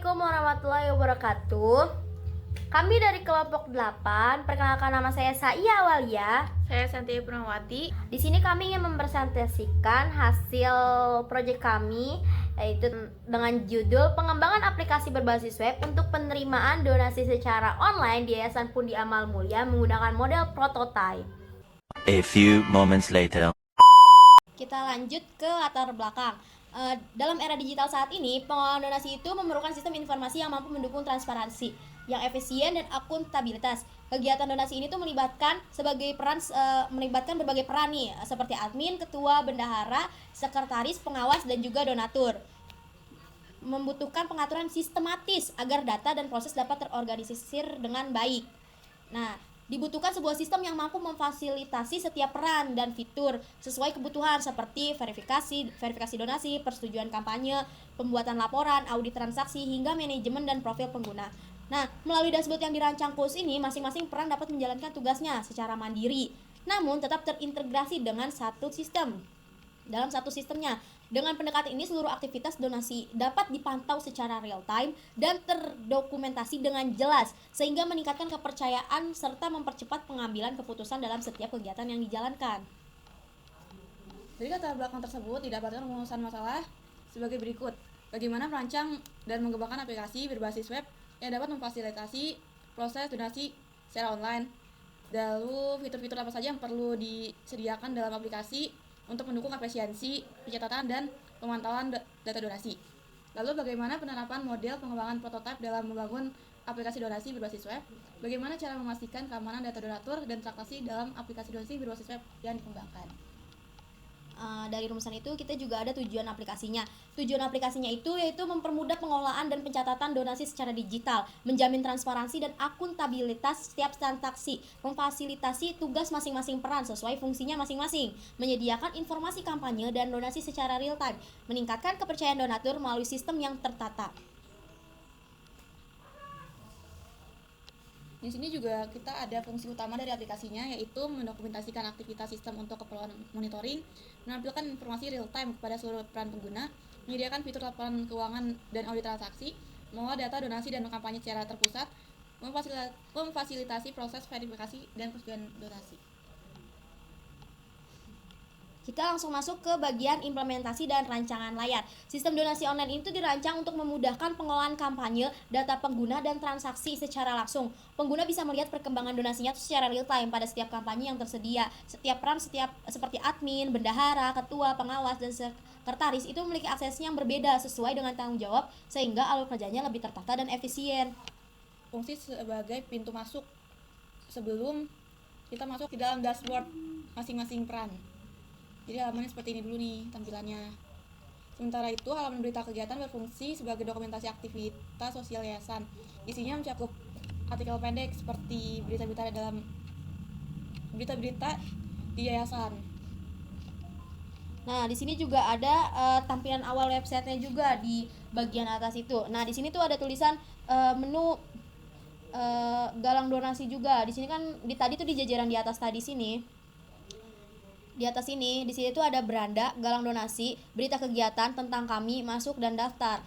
Assalamualaikum warahmatullahi wabarakatuh. Kami dari kelompok 8. Perkenalkan, nama saya Saiya Awalia. Saya Santia Purnawati. Di sini kami ingin mempresentasikan hasil proyek kami, yaitu dengan judul pengembangan aplikasi berbasis web untuk penerimaan donasi secara online di Yayasan Pundi Amal Mulia menggunakan model prototype. A few moments later. Kita lanjut ke latar belakang. Dalam era digital saat ini, pengelolaan donasi itu memerlukan sistem informasi yang mampu mendukung transparansi, yang efisien dan akuntabilitas. Kegiatan donasi ini tuh melibatkan berbagai peran nih, seperti admin, ketua, bendahara, sekretaris, pengawas, dan juga donatur. Membutuhkan pengaturan sistematis agar data dan proses dapat terorganisir dengan baik. Nah, dibutuhkan sebuah sistem yang mampu memfasilitasi setiap peran dan fitur sesuai kebutuhan seperti verifikasi donasi, persetujuan kampanye, pembuatan laporan, audit transaksi, hingga manajemen dan profil pengguna. Nah, melalui dashboard yang dirancang KUS ini, masing-masing peran dapat menjalankan tugasnya secara mandiri, namun tetap terintegrasi dengan satu sistem. Dalam satu sistemnya, dengan pendekatan ini seluruh aktivitas donasi dapat dipantau secara real time dan terdokumentasi dengan jelas, sehingga meningkatkan kepercayaan serta mempercepat pengambilan keputusan dalam setiap kegiatan yang dijalankan. Dari latar belakang tersebut didapatkan rumusan masalah sebagai berikut. Bagaimana merancang dan mengembangkan aplikasi berbasis web yang dapat memfasilitasi proses donasi secara online. Lalu fitur-fitur apa saja yang perlu disediakan dalam aplikasi untuk mendukung efisiensi, pencatatan, dan pemantauan data donasi. Lalu bagaimana penerapan model pengembangan prototipe dalam membangun aplikasi donasi berbasis web? Bagaimana cara memastikan keamanan data donatur dan transaksi dalam aplikasi donasi berbasis web yang dikembangkan? Dari rumusan itu kita juga ada tujuan aplikasinya. Tujuan aplikasinya itu yaitu mempermudah pengelolaan dan pencatatan donasi secara digital, menjamin transparansi dan akuntabilitas setiap transaksi, memfasilitasi tugas masing-masing peran sesuai fungsinya masing-masing, menyediakan informasi kampanye dan donasi secara real time, meningkatkan kepercayaan donatur melalui sistem yang tertata. Di sini juga kita ada fungsi utama dari aplikasinya, yaitu mendokumentasikan aktivitas sistem untuk keperluan monitoring, menampilkan informasi real time kepada seluruh peran pengguna, menyediakan fitur laporan keuangan dan audit transaksi, mengolah data donasi dan kampanye secara terpusat, memfasilitasi proses verifikasi dan persetujuan donasi. Kita langsung masuk ke bagian implementasi dan rancangan layar. Sistem donasi online itu dirancang untuk memudahkan pengelolaan kampanye, data pengguna, dan transaksi secara langsung. Pengguna bisa melihat perkembangan donasinya secara real time pada setiap kampanye yang tersedia. Setiap peran seperti admin, bendahara, ketua, pengawas, dan sekretaris itu memiliki akses yang berbeda sesuai dengan tanggung jawab, sehingga alur kerjanya lebih tertata dan efisien. Fungsi sebagai pintu masuk sebelum kita masuk ke dalam dashboard masing-masing peran. Jadi halamannya seperti ini dulu nih tampilannya. Sementara itu, halaman berita kegiatan berfungsi sebagai dokumentasi aktivitas sosial yayasan. Isinya mencakup artikel pendek seperti berita-berita di yayasan. Nah, di sini juga ada tampilan awal websitenya juga di bagian atas itu. Nah, di sini tuh ada tulisan menu galang donasi juga. Di sini kan tadi tuh di jajaran di atas tadi sini. Di atas ini, di sini tuh ada beranda, galang donasi, berita kegiatan tentang kami, masuk dan daftar.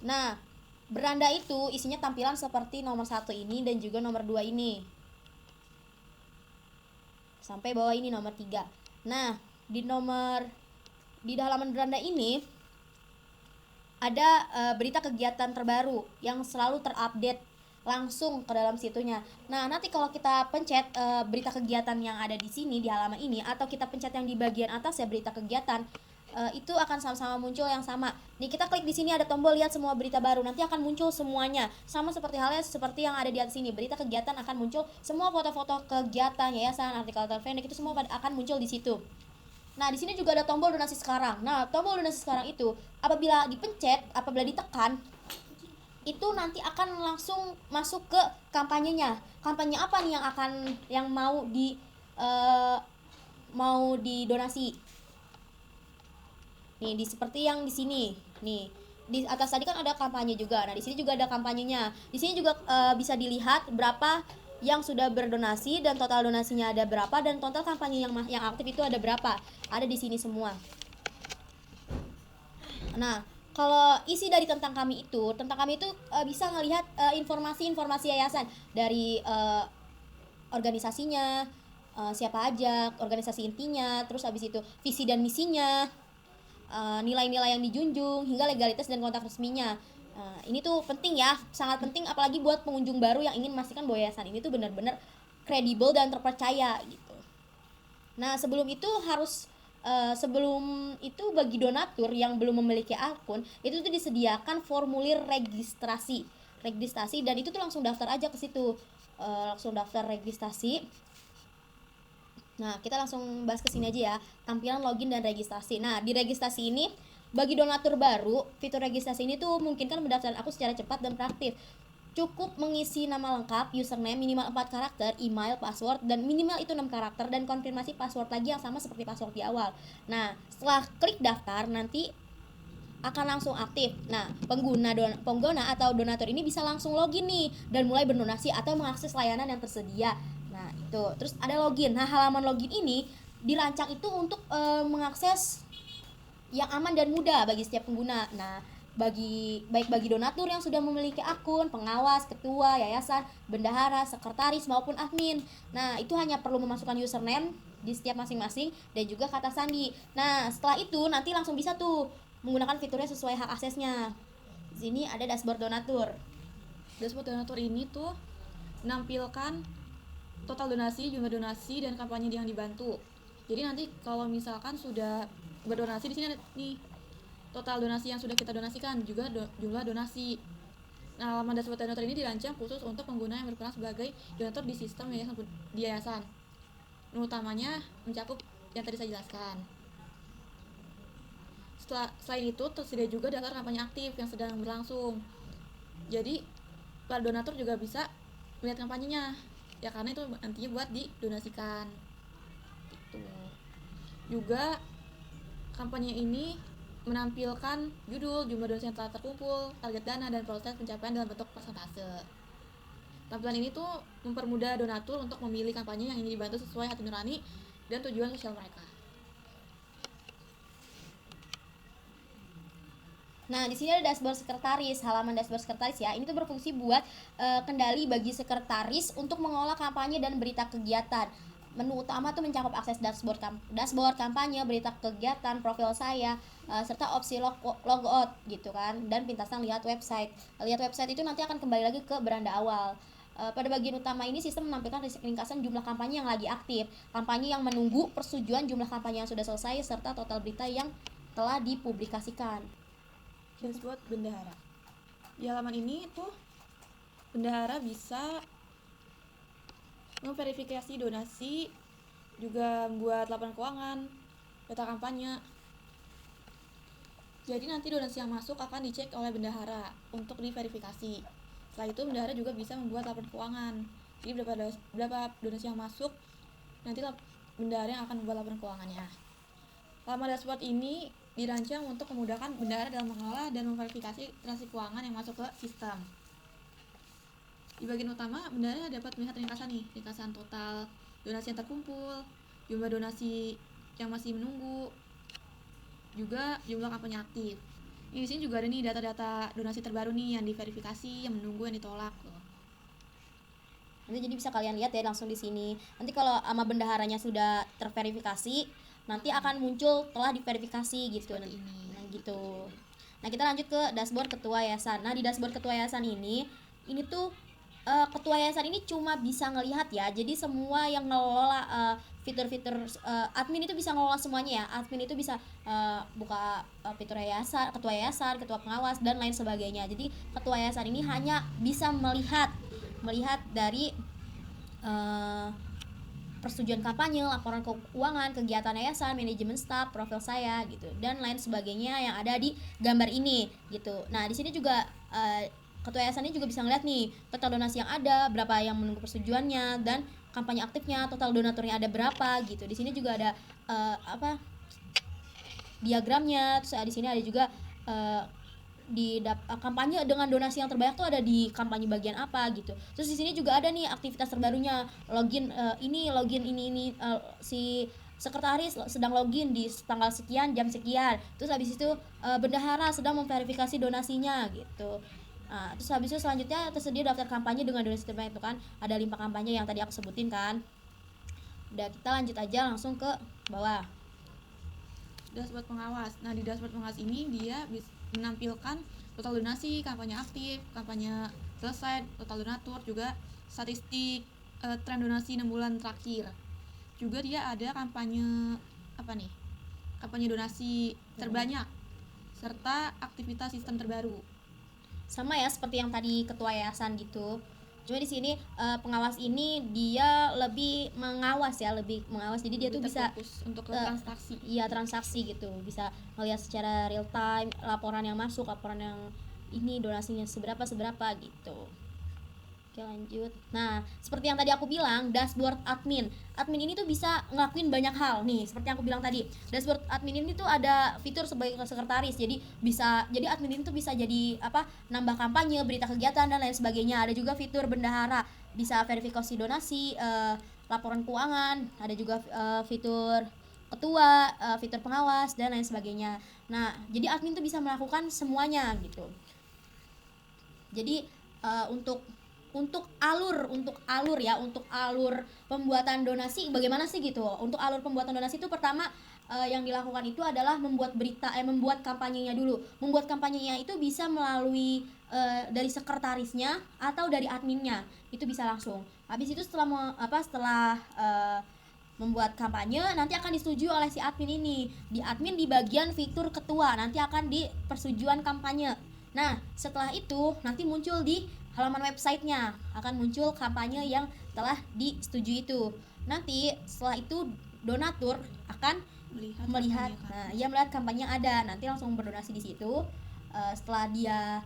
Nah, beranda itu isinya tampilan seperti nomor 1 ini dan juga nomor 2 ini. Sampai bawah ini nomor 3. Nah, di halaman beranda ini ada berita kegiatan terbaru yang selalu terupdate langsung ke dalam situnya. Nah, nanti kalau kita pencet berita kegiatan yang ada di sini di halaman ini, atau kita pencet yang di bagian atas ya berita kegiatan, itu akan sama-sama muncul yang sama. Nih, kita klik di sini ada tombol lihat semua berita baru, nanti akan muncul semuanya. Sama seperti halnya seperti yang ada di atas sini, berita kegiatan akan muncul semua foto-foto kegiatan yayasan, artikel pendek itu semua akan muncul di situ. Nah, di sini juga ada tombol donasi sekarang. Nah, tombol donasi sekarang itu apabila ditekan, itu nanti akan langsung masuk ke kampanyenya. Kampanye apa nih yang mau didonasi? Nih, seperti yang di sini. Nih, di atas tadi kan ada kampanye juga. Nah, di sini juga ada kampanyenya. Di sini juga bisa dilihat berapa yang sudah berdonasi dan total donasinya ada berapa, dan total kampanye yang aktif itu ada berapa. Ada di sini semua. Nah, Kalau isi dari tentang kami itu bisa ngelihat informasi-informasi yayasan dari organisasinya, siapa aja, organisasi intinya, terus habis itu visi dan misinya, nilai-nilai yang dijunjung, hingga legalitas dan kontak resminya. Ini tuh penting ya, sangat penting apalagi buat pengunjung baru yang ingin memastikan bahwa yayasan ini tuh benar-benar kredibel dan terpercaya gitu. Nah, sebelum itu bagi donatur yang belum memiliki akun, itu tuh disediakan formulir registrasi dan itu tuh langsung daftar aja ke situ. Langsung daftar registrasi. Nah, kita langsung bahas ke sini aja ya, tampilan login dan registrasi. Nah, di registrasi ini bagi donatur baru, fitur registrasi ini tuh memungkinkan mendaftarkan akun secara cepat dan praktis. Cukup mengisi nama lengkap, username minimal 4 karakter, email, password, dan minimal itu 6 karakter, dan konfirmasi password lagi yang sama seperti password di awal. Nah, setelah klik daftar, nanti akan langsung aktif. Nah, pengguna atau donatur ini bisa langsung login nih, dan mulai berdonasi atau mengakses layanan yang tersedia. Nah, itu. Terus ada login. Nah, halaman login ini dirancang itu untuk mengakses yang aman dan mudah bagi setiap pengguna. Nah, baik bagi donatur yang sudah memiliki akun, pengawas, ketua, yayasan, bendahara, sekretaris maupun admin. Nah, itu hanya perlu memasukkan username di setiap masing-masing dan juga kata sandi. Nah, setelah itu nanti langsung bisa tuh menggunakan fiturnya sesuai hak aksesnya. Di sini ada dashboard donatur. Dashboard donatur ini tuh menampilkan total donasi, jumlah donasi, dan kampanye yang dibantu. Jadi nanti kalau misalkan sudah berdonasi, di sini ada nih total donasi yang sudah kita donasikan, juga jumlah donasi. Nah, halaman dashboard donatur ini dirancang khusus untuk pengguna yang berperan sebagai donatur di sistem yayasan. Utamanya mencakup yang tadi saya jelaskan. Selain itu tersedia juga daftar kampanye aktif yang sedang berlangsung. Jadi para donatur juga bisa melihat kampanyenya, ya karena itu nantinya buat didonasikan. Gitu. Juga kampanye ini menampilkan judul, jumlah donasi yang telah terkumpul, target dana, dan proses pencapaian dalam bentuk persentase. Tampilan ini tuh mempermudah donatur untuk memilih kampanye yang ingin dibantu sesuai hati nurani dan tujuan sosial mereka. Nah, di sini ada dashboard sekretaris, halaman dashboard sekretaris ya. Ini tuh berfungsi buat kendali bagi sekretaris untuk mengolah kampanye dan berita kegiatan. Menu utama tuh mencakup akses dashboard kampanye, berita kegiatan, profil saya, serta opsi logout gitu kan, dan pintasan lihat website. Lihat website itu nanti akan kembali lagi ke beranda awal. Pada bagian utama ini sistem menampilkan ringkasan jumlah kampanye yang lagi aktif, kampanye yang menunggu persetujuan, jumlah kampanye yang sudah selesai, serta total berita yang telah dipublikasikan. Dashboard bendahara. Di halaman ini tuh bendahara bisa memverifikasi donasi, juga membuat laporan keuangan, data kampanye. Jadi nanti donasi yang masuk akan dicek oleh bendahara untuk diverifikasi. Setelah itu bendahara juga bisa membuat laporan keuangan. Jadi berapa donasi yang masuk, nanti bendahara yang akan membuat laporan keuangannya. Halaman dashboard ini dirancang untuk memudahkan bendahara dalam mengelola dan memverifikasi transaksi keuangan yang masuk ke sistem. Di bagian utama, bendahara dapat melihat ringkasan total donasi yang terkumpul, jumlah donasi yang masih menunggu, juga jumlah kampanye aktif. Di sini juga ada nih data-data donasi terbaru nih yang diverifikasi, yang menunggu, yang ditolak loh. Nanti jadi bisa kalian lihat ya langsung di sini. Nanti kalau sama bendaharanya sudah terverifikasi, nanti akan muncul telah diverifikasi gitu. Nah, gitu. Nah, kita lanjut ke dashboard ketua yayasan. Nah, di dashboard ketua yayasan ini tuh ketua yayasan ini cuma bisa ngelihat ya. Jadi semua yang ngelola fitur-fitur admin itu bisa ngelola semuanya ya. Admin itu bisa buka fitur yayasan, ketua pengawas, dan lain sebagainya. Jadi ketua yayasan ini hanya bisa melihat dari persetujuan kampanye, laporan keuangan, kegiatan yayasan, manajemen staf, profil saya gitu, dan lain sebagainya yang ada di gambar ini gitu. Nah, di sini juga ketua yayasan ini juga bisa ngeliat nih total donasi yang ada, berapa yang menunggu persetujuannya, dan kampanye aktifnya, total donaturnya ada berapa gitu. Di sini juga ada diagramnya. Terus di sini ada juga kampanye dengan donasi yang terbanyak tuh ada di kampanye bagian apa gitu. Terus di sini juga ada nih aktivitas terbarunya, login ini si sekretaris sedang login di tanggal sekian jam sekian, terus habis itu bendahara sedang memverifikasi donasinya gitu. Nah, terus habis itu selanjutnya tersedia daftar kampanye dengan donasi terbanyak, itu kan ada 5 kampanye yang tadi aku sebutin kan. Udah, kita lanjut aja langsung ke bawah. Dashboard pengawas. Nah, di dashboard pengawas ini dia menampilkan total donasi, kampanye aktif, kampanye selesai, total donatur, juga statistik tren donasi 6 bulan terakhir. Juga dia ada kampanye kampanye donasi terbanyak serta aktivitas sistem terbaru. Sama ya seperti yang tadi ketua yayasan gitu. Cuma di sini pengawas ini dia lebih mengawas ya, jadi dia tuh bisa terfokus untuk transaksi. Iya, transaksi gitu, bisa melihat secara real time laporan yang masuk, laporan yang ini donasinya seberapa gitu. Oke, lanjut. Nah, seperti yang tadi aku bilang, dashboard admin ini tuh bisa ngelakuin banyak hal nih. Seperti yang aku bilang tadi, dashboard admin ini tuh ada fitur sebagai sekretaris. Jadi admin ini tuh bisa jadi nambah kampanye, berita kegiatan dan lain sebagainya. Ada juga fitur bendahara, bisa verifikasi donasi, laporan keuangan. Ada juga fitur ketua, fitur pengawas dan lain sebagainya. Nah, jadi admin tuh bisa melakukan semuanya gitu. Jadi untuk alur pembuatan donasi bagaimana sih gitu. Untuk alur pembuatan donasi itu pertama yang dilakukan itu adalah membuat kampanyenya dulu. Membuat kampanyenya itu bisa melalui dari sekretarisnya atau dari adminnya. Itu bisa langsung. Habis itu setelah membuat kampanye nanti akan disetujui oleh si admin ini. Di admin di bagian fitur ketua nanti akan di persetujuan kampanye. Nah, setelah itu nanti muncul di halaman websitenya, akan muncul kampanye yang telah disetujui itu. Nanti setelah itu donatur akan melihat kampanye yang ada, nanti langsung berdonasi di situ. Setelah dia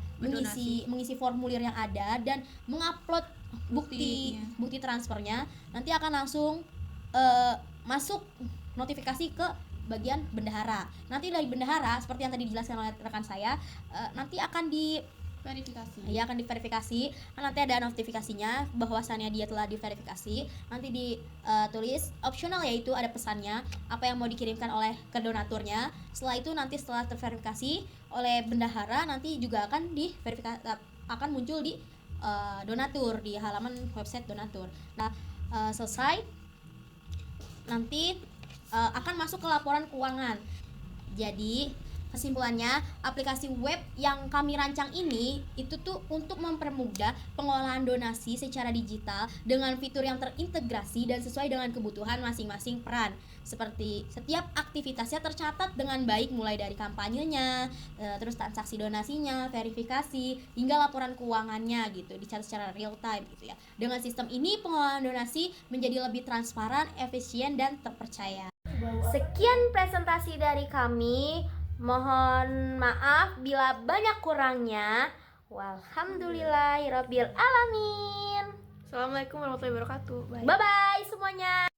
mengisi formulir yang ada dan mengupload bukti transfernya, nanti akan langsung masuk notifikasi ke bagian bendahara. Nanti dari bendahara seperti yang tadi dijelaskan oleh rekan saya, nanti akan akan diverifikasi. Nanti ada notifikasinya bahwasannya dia telah diverifikasi. Nanti ditulis optional, yaitu ada pesannya apa yang mau dikirimkan oleh ke donaturnya. Setelah terverifikasi oleh bendahara, nanti juga akan akan muncul di donatur, di halaman website donatur. Nah, selesai nanti akan masuk ke laporan keuangan. Jadi kesimpulannya, aplikasi web yang kami rancang ini itu tuh untuk mempermudah pengelolaan donasi secara digital dengan fitur yang terintegrasi dan sesuai dengan kebutuhan masing-masing peran. Seperti setiap aktivitasnya tercatat dengan baik, mulai dari kampanyenya, terus transaksi donasinya, verifikasi, hingga laporan keuangannya gitu, dicatat secara real time gitu ya. Dengan sistem ini pengelolaan donasi menjadi lebih transparan, efisien, dan terpercaya. Sekian presentasi dari kami. Mohon maaf bila banyak kurangnya. Walhamdulillahirabbil alamin. Assalamualaikum warahmatullahi wabarakatuh. Bye bye semuanya.